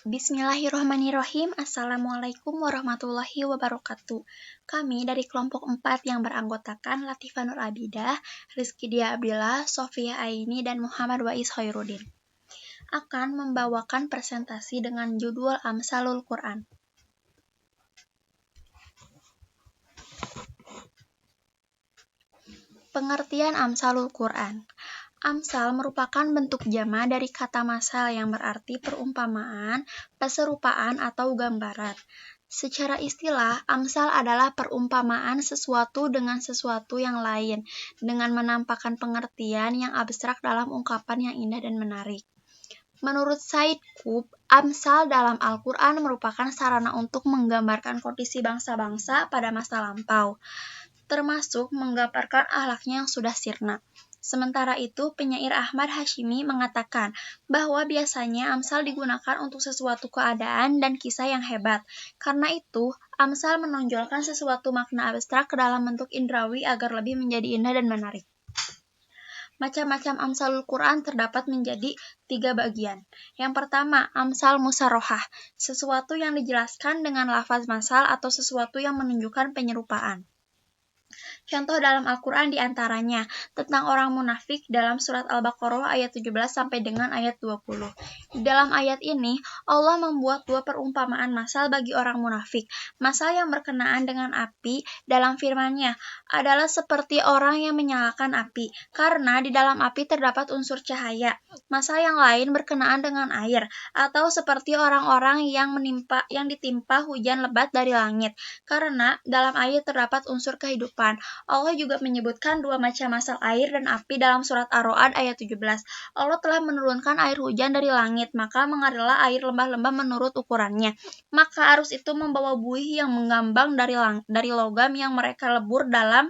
Bismillahirrahmanirrahim. Assalamualaikum warahmatullahi wabarakatuh. Kami dari kelompok 4 yang beranggotakan Latifah Nur Abidah, Rizky Dia Abdillah, Sofia Aini, dan Muhammad Wais Khairuddin akan membawakan presentasi dengan judul Amsalul Quran. Pengertian Amsalul Quran. Amsal merupakan bentuk jama dari kata masal yang berarti perumpamaan, perserupaan, atau gambaran. Secara istilah, amsal adalah perumpamaan sesuatu dengan sesuatu yang lain, dengan menampakkan pengertian yang abstrak dalam ungkapan yang indah dan menarik. Menurut Said Qutb, amsal dalam Al-Quran merupakan sarana untuk menggambarkan kondisi bangsa-bangsa pada masa lampau, termasuk menggambarkan akhlaknya yang sudah sirna. Sementara itu, penyair Ahmad Hashimi mengatakan bahwa biasanya amsal digunakan untuk sesuatu keadaan dan kisah yang hebat. Karena itu, amsal menonjolkan sesuatu makna abstrak ke dalam bentuk indrawi agar lebih menjadi indah dan menarik. Macam-macam amsalul Quran terdapat menjadi 3 bagian. Yang pertama, amsal musarrohah, sesuatu yang dijelaskan dengan lafaz masal atau sesuatu yang menunjukkan penyerupaan. Contoh dalam Al-Quran diantaranya tentang orang munafik dalam surat Al-Baqarah ayat 17 sampai dengan ayat 20. Di dalam ayat ini, Allah membuat 2 perumpamaan masal bagi orang munafik. Masal yang berkenaan dengan api dalam firman-Nya adalah seperti orang yang menyalakan api, karena di dalam api terdapat unsur cahaya. Masal yang lain berkenaan dengan air, atau seperti orang-orang yang ditimpa hujan lebat dari langit, karena dalam air terdapat unsur kehidupan. Allah juga menyebutkan 2 macam masal air dan api dalam surat Ar-Ra'd ayat 17. Allah telah menurunkan air hujan dari langit, maka mengalirlah air lembah-lembah menurut ukurannya. Maka arus itu membawa buih yang mengambang dari logam yang mereka lebur dalam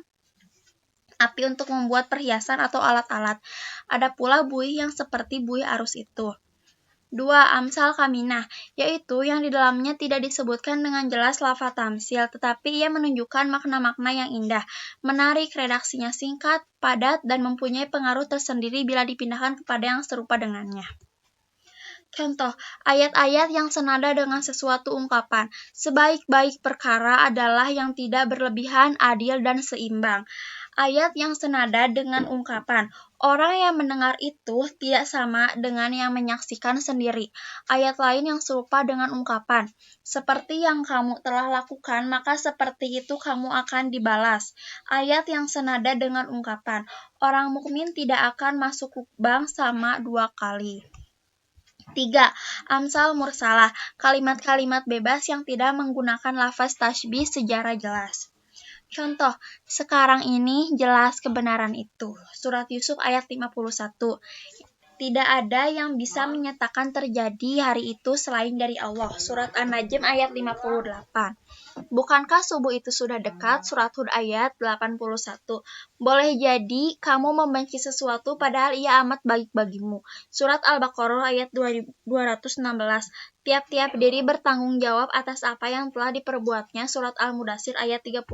api untuk membuat perhiasan atau alat-alat. Ada pula buih yang seperti buih arus itu. 2. Amsal kaminah, yaitu yang di dalamnya tidak disebutkan dengan jelas lafaz tamsil, tetapi ia menunjukkan makna-makna yang indah, menarik, redaksinya singkat, padat, dan mempunyai pengaruh tersendiri bila dipindahkan kepada yang serupa dengannya. Contoh, ayat-ayat yang senada dengan sesuatu ungkapan. Sebaik-baik perkara adalah yang tidak berlebihan, adil, dan seimbang. Ayat yang senada dengan ungkapan. Orang yang mendengar itu tidak sama dengan yang menyaksikan sendiri. Ayat lain yang serupa dengan ungkapan. Seperti yang kamu telah lakukan, maka seperti itu kamu akan dibalas. Ayat yang senada dengan ungkapan. Orang mukmin tidak akan masuk lubang sama 2 kali. 3. Amsal mursalah, kalimat-kalimat bebas yang tidak menggunakan lafaz tasybih secara jelas. Contoh, sekarang ini jelas kebenaran itu. Surat Yusuf ayat 51. Tidak ada yang bisa menyatakan terjadi hari itu selain dari Allah. Surat An-Najm ayat 58. Bukankah subuh itu sudah dekat? Surat Hud ayat 81. Boleh jadi kamu membenci sesuatu padahal ia amat baik bagimu. Surat Al-Baqarah ayat 216. Tiap-tiap diri bertanggung jawab atas apa yang telah diperbuatnya. Surat Al-Mudaththir ayat 38.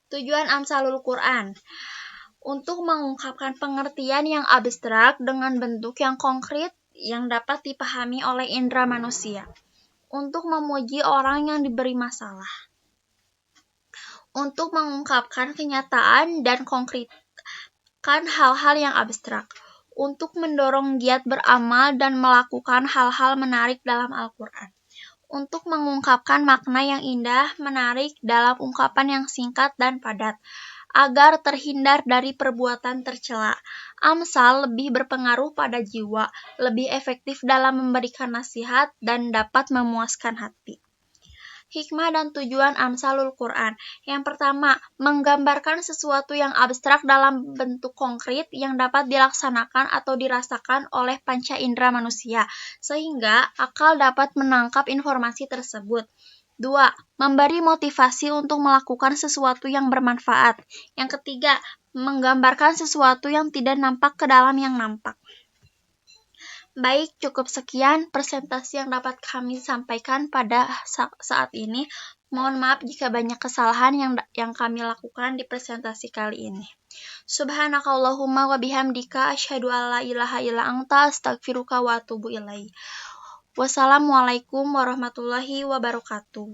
Tujuan Amsalul Quran untuk mengungkapkan pengertian yang abstrak dengan bentuk yang konkret yang dapat dipahami oleh indera manusia. Untuk memuji orang yang diberi masalah. Untuk mengungkapkan kenyataan dan konkretkan hal-hal yang abstrak. Untuk mendorong giat beramal dan melakukan hal-hal menarik dalam Al-Quran. Untuk mengungkapkan makna yang indah, menarik dalam ungkapan yang singkat dan padat, agar terhindar dari perbuatan tercela. Amsal lebih berpengaruh pada jiwa, lebih efektif dalam memberikan nasihat, dan dapat memuaskan hati. Hikmah dan tujuan Amsalul Quran. Yang pertama, menggambarkan sesuatu yang abstrak dalam bentuk konkret yang dapat dilaksanakan atau dirasakan oleh panca indera manusia, sehingga akal dapat menangkap informasi tersebut. 2. Memberi motivasi untuk melakukan sesuatu yang bermanfaat. Yang ketiga, menggambarkan sesuatu yang tidak nampak ke dalam yang nampak. Baik, cukup sekian presentasi yang dapat kami sampaikan pada saat ini. Mohon maaf jika banyak kesalahan yang kami lakukan di presentasi kali ini. Subhanakallahumma wa bihamdika asyhadu an la ilaha illa anta astaghfiruka wa atubu ilaik. Wassalamualaikum warahmatullahi wabarakatuh.